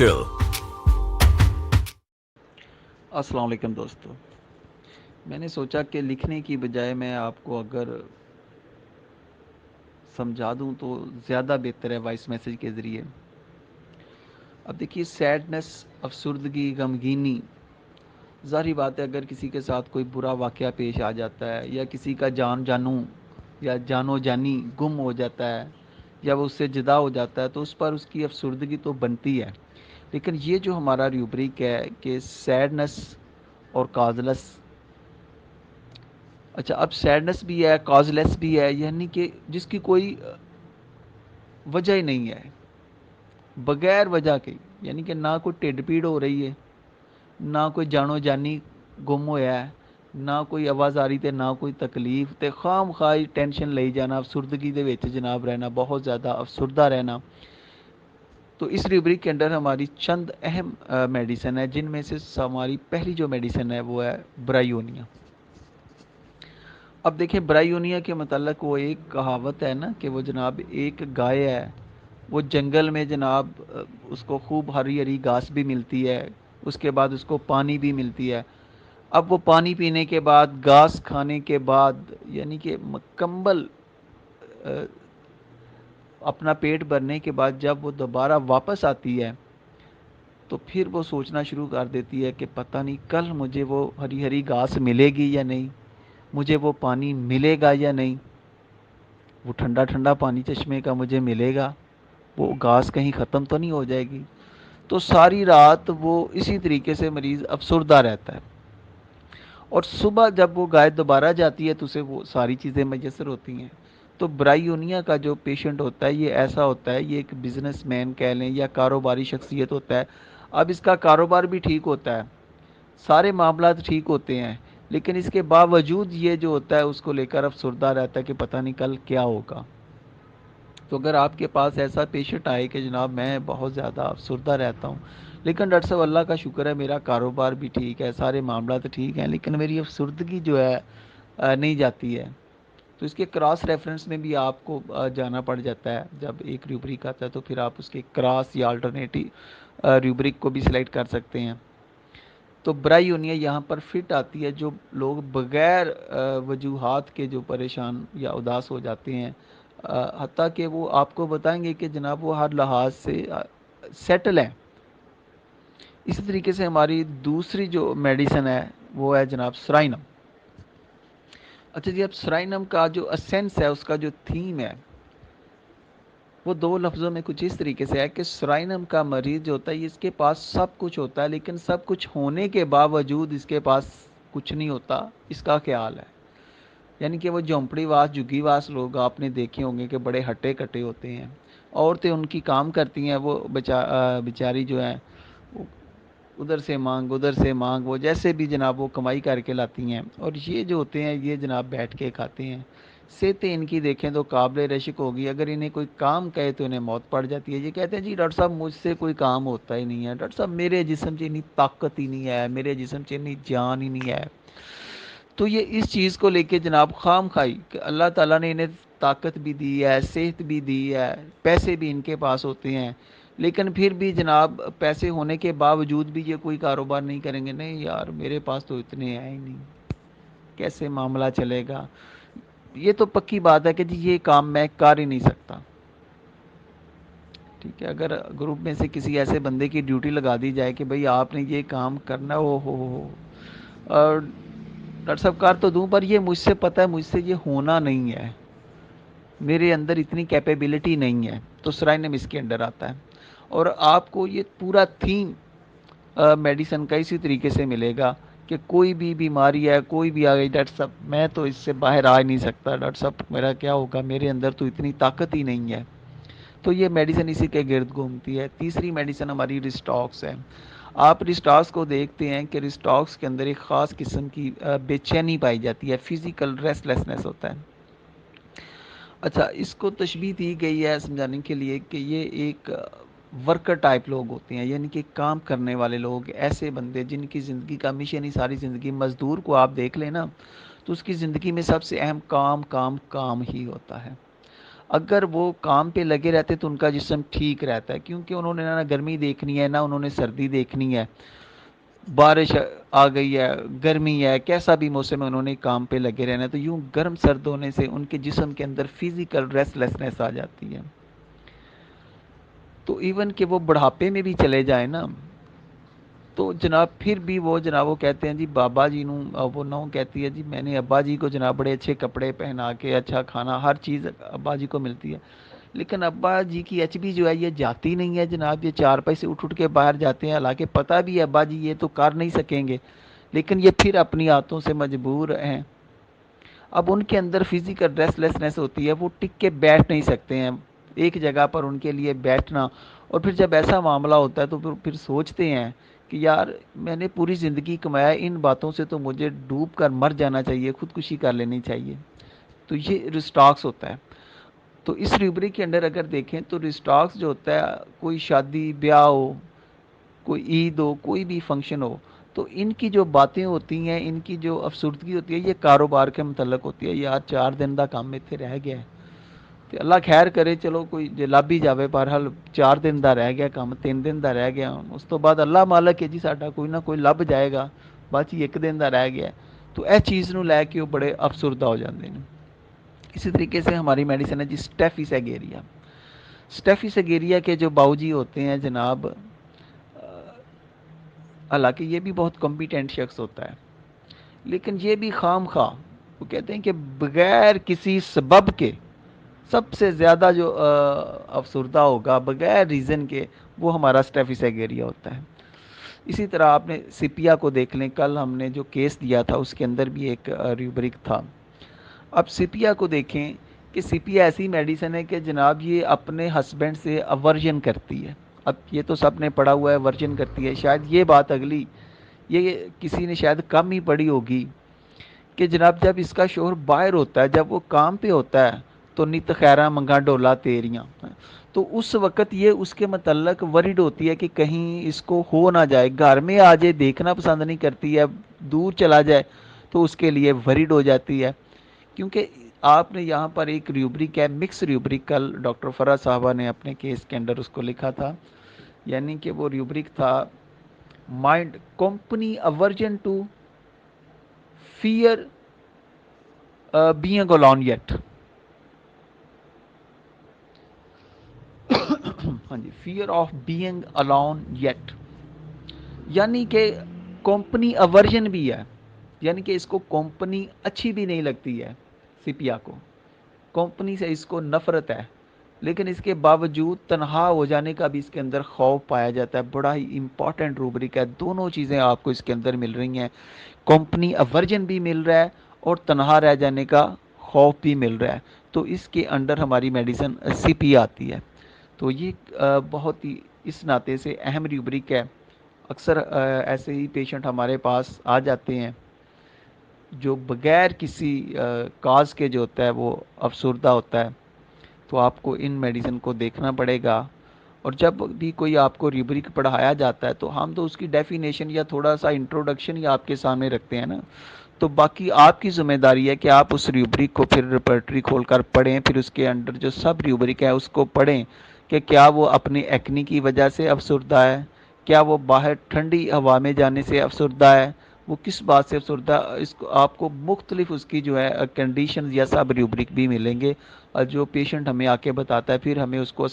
Official. अस्सलाम वालेकुम दोस्तों। मैंने सोचा कि लिखने की बजाय मैं आपको अगर समझा दूं तो ज़्यादा बेहतर है वॉइस मैसेज के ज़रिए। अब देखिए, सैडनेस, अफसुर्दगी, गमगीनी, ज़ाहिर बात है अगर किसी के साथ कोई बुरा वाक़या पेश आ जाता है या किसी का जानू या जानो जानी गुम हो जाता है या वो उससे जुदा हो जाता है तो उस पर उसकी अफसुर्दगी तो बनती है। लेकिन ये जो हमारा रूब्रिक है कि सैडनेस और काजलेस, अच्छा, अब सैडनेस भी है, कॉजलेस भी है, यानी कि जिसकी कोई वजह ही नहीं है, बगैर वजह के, यानी कि ना कोई ढिड पीड़ हो रही है, ना कोई जानो जानी गुम होया है, ना कोई आवाज़ आ रही ते ना कोई तकलीफ ते खाम खाई टेंशन ਲਈ जाना, अफसुर्दगी ਦੇ ਵਿੱਚ जनाब रहना, बहुत ज़्यादा अफसुर्दा रहना। तो इस रूब्रिक के अंदर हमारी चंद अहम मेडिसिन है, जिनमें से हमारी पहली जो मेडिसिन है वो है ब्रायोनिया। अब देखिए, ब्रायोनिया के मतलब वो एक कहावत है ना कि वो जनाब एक गाय है, वो जंगल में जनाब उसको खूब हरी हरी घास भी मिलती है, उसके बाद उसको पानी भी मिलती है। अब वो पानी पीने के बाद, घास खाने के बाद, यानी कि मुकम्मल अ, अपना पेट भरने के बाद जब वो दोबारा वापस आती है तो फिर वो सोचना शुरू कर देती है कि पता नहीं कल मुझे वो हरी हरी घास मिलेगी या नहीं, मुझे वो पानी मिलेगा या नहीं, वो ठंडा ठंडा पानी चश्मे का मुझे मिलेगा, वो घास कहीं ख़त्म तो नहीं हो जाएगी। तो सारी रात वो इसी तरीके से मरीज़ अफसुर्दा रहता है और सुबह जब वो गाय दोबारा जाती है तो उसे वो सारी चीज़ें मैसर होती हैं। तो ब्रायोनिया का जो पेशेंट होता है ये ऐसा होता है, ये एक बिजनेसमैन कह लें या कारोबारी शख्सियत होता है। अब इसका कारोबार भी ठीक होता है, सारे मामलात ठीक होते हैं, लेकिन इसके बावजूद ये जो होता है उसको लेकर अफसुर्दा रहता है कि पता नहीं कल क्या होगा। तो अगर आपके पास ऐसा पेशेंट आए कि जनाब मैं बहुत ज़्यादा अफसुर्दा रहता हूँ, लेकिन डॉक्टर साहब अल्लाह का शुक्र है मेरा कारोबार भी ठीक है, सारे मामला तो ठीक हैं, लेकिन मेरी अफसुर्दगी जो है नहीं जाती है, तो इसके क्रॉस रेफरेंस में भी आपको जाना पड़ जाता है। जब एक रूब्रिक आता है तो फिर आप उसके क्रॉस या अल्टरनेटिव रूब्रिक को भी सिलेक्ट कर सकते हैं। तो ब्रायोनिया यहाँ पर फिट आती है जो लोग बग़ैर वजूहात के जो परेशान या उदास हो जाते हैं, हत्ता कि वो आपको बताएंगे कि जनाब वो हर लिहाज से सेटल हैं। इसी तरीके से हमारी दूसरी जो मेडिसिन है वो है जनाब सराइनम। अच्छा जी, अब सराइनम का जो असेंस है, उसका जो थीम है वो दो लफ्ज़ों में कुछ इस तरीके से है कि सराइनम का मरीज़ जो होता है इसके पास सब कुछ होता है, लेकिन सब कुछ होने के बावजूद इसके पास कुछ नहीं होता। इसका ख्याल है, यानी कि वो झोंपड़ीवास झुग्गीवास लोग आपने देखे होंगे कि बड़े हट्टे कट्टे होते हैं, औरतें उनकी काम करती हैं, वो बेचारी जो है वो उधर से मांग उधर से मांग, वो जैसे भी जनाब वो कमाई करके लाती हैं, और ये जो होते हैं ये जनाब बैठ के खाते हैं। सेहतें इनकी देखें तो काबिल रशक होगी, अगर इन्हें कोई काम कहे तो इन्हें मौत पड़ जाती है। ये कहते हैं जी डॉक्टर साहब मुझसे कोई काम होता ही नहीं है, डॉक्टर साहब मेरे जिस्म से इतनी ताकत ही नहीं है, मेरे जिस्म से इतनी जान ही नहीं है। तो ये इस चीज़ को लेके जनाब खाम खाई कि अल्लाह ताला ने इन्हें ताकत भी दी है, सेहत भी दी है, पैसे भी इनके पास होते हैं, लेकिन फिर भी जनाब पैसे होने के बावजूद भी ये कोई कारोबार नहीं करेंगे। नहीं यार, मेरे पास तो इतने हैं ही नहीं, कैसे मामला चलेगा। ये तो पक्की बात है कि जी ये काम मैं कर ही नहीं सकता। ठीक है, अगर ग्रुप में से किसी ऐसे बंदे की ड्यूटी लगा दी जाए कि भाई आपने ये काम करना, हो और डॉक्टर साहब कर तो दूं पर ये मुझसे पता है मुझसे ये होना नहीं है, मेरे अंदर इतनी कैपेबिलिटी नहीं है, तो सराइनम इसके अंडर आता है। और आपको ये पूरा थीम मेडिसिन का इसी तरीके से मिलेगा कि कोई भी बीमारी है, कोई भी आ गई, डॉक्टर साहब मैं तो इससे बाहर आ ही नहीं सकता, डॉक्टर साहब मेरा क्या होगा, मेरे अंदर तो इतनी ताकत ही नहीं है। तो ये मेडिसिन इसी के गिर्द घूमती है। तीसरी मेडिसिन हमारी रिस्टॉक्स है। आप रिस्टॉक्स को देखते हैं कि रिस्टॉक्स के अंदर एक ख़ास किस्म की बेचैनी पाई जाती है, फिज़िकल रेस्टलेसनेस होता है। अच्छा, इसको तशबीह दी गई है समझाने के लिए कि ये एक वर्कर टाइप लोग होते हैं, यानी कि काम करने वाले लोग, ऐसे बंदे जिनकी ज़िंदगी का मिशन ही सारी ज़िंदगी, मज़दूर को आप देख लें ना तो उसकी ज़िंदगी में सबसे अहम काम काम काम ही होता है। اگر وہ کام پہ لگے رہتے تو ان کا جسم ٹھیک رہتا ہے، کیونکہ انہوں نے نہ گرمی دیکھنی ہے، نہ انہوں نے سردی دیکھنی ہے، بارش آ گئی ہے، گرمی ہے، کیسا بھی موسم ہے، انہوں نے کام پہ لگے رہنا ہے۔ تو یوں گرم سرد ہونے سے ان کے جسم کے اندر فزیکل ریسٹ لیسنس آ جاتی ہے۔ تو ایون کہ وہ بڑھاپے میں بھی چلے جائیں نا، تو جناب پھر بھی وہ جناب وہ کہتے ہیں جی بابا جی وہ نو کہتی ہے جی میں نے ابا جی کو جناب بڑے اچھے کپڑے پہنا کے، اچھا کھانا، ہر چیز ابا جی کو ملتی ہے، لیکن ابا جی کی ایچ بی جو ہے یہ جاتی نہیں ہے جناب، یہ چارپائی سے اٹھ کے باہر جاتے ہیں، حالانکہ پتہ بھی ہے ابا جی یہ تو کر نہیں سکیں گے، لیکن یہ پھر اپنی عادتوں سے مجبور ہیں۔ اب ان کے اندر فزیکل ریسٹ لیسنس ہوتی ہے، وہ ٹک کے بیٹھ نہیں سکتے ہیں ایک جگہ پر، ان کے لیے بیٹھنا، اور پھر جب ایسا معاملہ ہوتا ہے تو پھر سوچتے ہیں کہ یار میں نے پوری زندگی کمایا، ان باتوں سے تو مجھے ڈوب کر مر جانا چاہیے، خودکشی کر لینی چاہیے۔ تو یہ ریسٹاکس ہوتا ہے۔ تو اس ریوبری کے انڈر اگر دیکھیں تو ریسٹاکس جو ہوتا ہے، کوئی شادی بیاہ ہو، کوئی عید ہو، کوئی بھی فنکشن ہو، تو ان کی جو باتیں ہوتی ہیں، ان کی جو افسردگی ہوتی ہے، یہ کاروبار کے متعلق ہوتی ہے۔ یار 4 دن کا کام اتنے رہ گیا ہے، تو اللہ خیر کرے، چلو کوئی جو لب ہی جاوے، بہرحال 4 دن کا رہ گیا کام، 3 دن کا رہ گیا، اس تو بعد اللہ مالک ہے جی، ساڈا کوئی نہ کوئی لب جائے گا، باقی 1 دن کا رہ گیا ہے۔ تو اس چیز نو لے کے وہ بڑے افسردہ ہو جاتے ہیں۔ اسی طریقے سے ہماری میڈیسن ہے جی اسٹیفیس ایگیریا۔ اسٹیفیس ایگیریا کے جو باؤ جی ہوتے ہیں جناب، حالانکہ یہ بھی بہت کمپیٹنٹ شخص ہوتا ہے، لیکن یہ بھی خام خواہ، وہ کہتے ہیں کہ بغیر کسی سبب کے سب سے زیادہ جو افسردہ ہوگا بغیر ریزن کے، وہ ہمارا اسٹیفیس ایگیریا ہوتا ہے۔ اسی طرح آپ نے سپیا کو دیکھ لیں، کل ہم نے جو کیس دیا تھا اس کے اندر بھی ایک ریوبرک تھا۔ اب سپیا کو دیکھیں کہ سپیا ایسی میڈیسن ہے کہ جناب یہ اپنے ہسبینڈ سے اورژن کرتی ہے۔ اب یہ تو سب نے پڑھا ہوا ہے، ورجن کرتی ہے، شاید یہ بات اگلی یہ کسی نے شاید کم ہی پڑھی ہوگی کہ جناب جب اس کا شوہر باہر ہوتا ہے، جب وہ کام پہ ہوتا ہے، تو نت خیرہ منگا ڈولا تیریاں، تو اس وقت یہ اس کے متعلق ورڈ ہوتی ہے کہ کہیں اس کو ہو نہ جائے، گھر میں آ جائے دیکھنا پسند نہیں کرتی ہے، دور چلا جائے تو اس کے لیے ورڈ ہو جاتی ہے۔ کیونکہ آپ نے یہاں پر ایک ریوبرک ہے، مکس ریوبرک، کل ڈاکٹر فرح صاحبہ نے اپنے کیس کے اندر اس کو لکھا تھا، یعنی کہ وہ ریوبرک تھا mind company origin to fear being alone yet۔ ہاں جی، fear of being alone yet، یعنی کہ کمپنی اورژن بھی ہے، یعنی کہ اس کو کمپنی اچھی بھی نہیں لگتی ہے، سپیا کو کمپنی سے اس کو نفرت ہے، لیکن اس کے باوجود تنہا ہو جانے کا بھی اس کے اندر خوف پایا جاتا ہے۔ بڑا ہی امپورٹنٹ روبرک ہے، دونوں چیزیں آپ کو اس کے اندر مل رہی ہیں، کمپنی اورژن بھی مل رہا ہے اور تنہا رہ جانے کا خوف بھی مل رہا ہے۔ تو اس کے انڈر ہماری میڈیسن سی پی آتی ہے۔ تو یہ بہت ہی اس ناطے سے اہم ریوبرک ہے۔ اکثر ایسے ہی پیشنٹ ہمارے پاس آ جاتے ہیں جو بغیر کسی کاز کے جو ہوتا ہے وہ افسردہ ہوتا ہے، تو آپ کو ان میڈیسن کو دیکھنا پڑے گا۔ اور جب بھی کوئی آپ کو ریوبرک پڑھایا جاتا ہے تو ہم تو اس کی ڈیفینیشن یا تھوڑا سا انٹروڈکشن ہی آپ کے سامنے رکھتے ہیں نا، تو باقی آپ کی ذمہ داری ہے کہ آپ اس ریوبرک کو پھر ریپرٹری کھول کر پڑھیں، پھر اس کے انڈر جو سب ریوبرک ہے اس کو پڑھیں کہ کیا وہ اپنی ایکنی کی وجہ سے افسردہ ہے، کیا وہ باہر ٹھنڈی ہوا میں جانے سے افسردہ ہے، وہ کس بات سے افسردہ، اس کو آپ کو مختلف اس کی جو ہے کنڈیشنز یا سب ریوبرک بھی ملیں گے، اور جو پیشنٹ ہمیں آ کے بتاتا ہے پھر ہمیں اس کو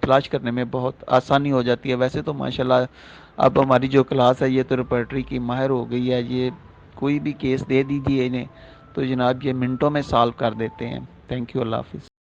تلاش کرنے میں بہت آسانی ہو جاتی ہے۔ ویسے تو ماشاءاللہ اب ہماری جو کلاس ہے یہ تو ریپرٹری کی ماہر ہو گئی ہے، یہ کوئی بھی کیس دے دیجیے انہیں تو جناب یہ منٹوں میں سالو کر دیتے ہیں۔ تھینک یو، اللہ حافظ۔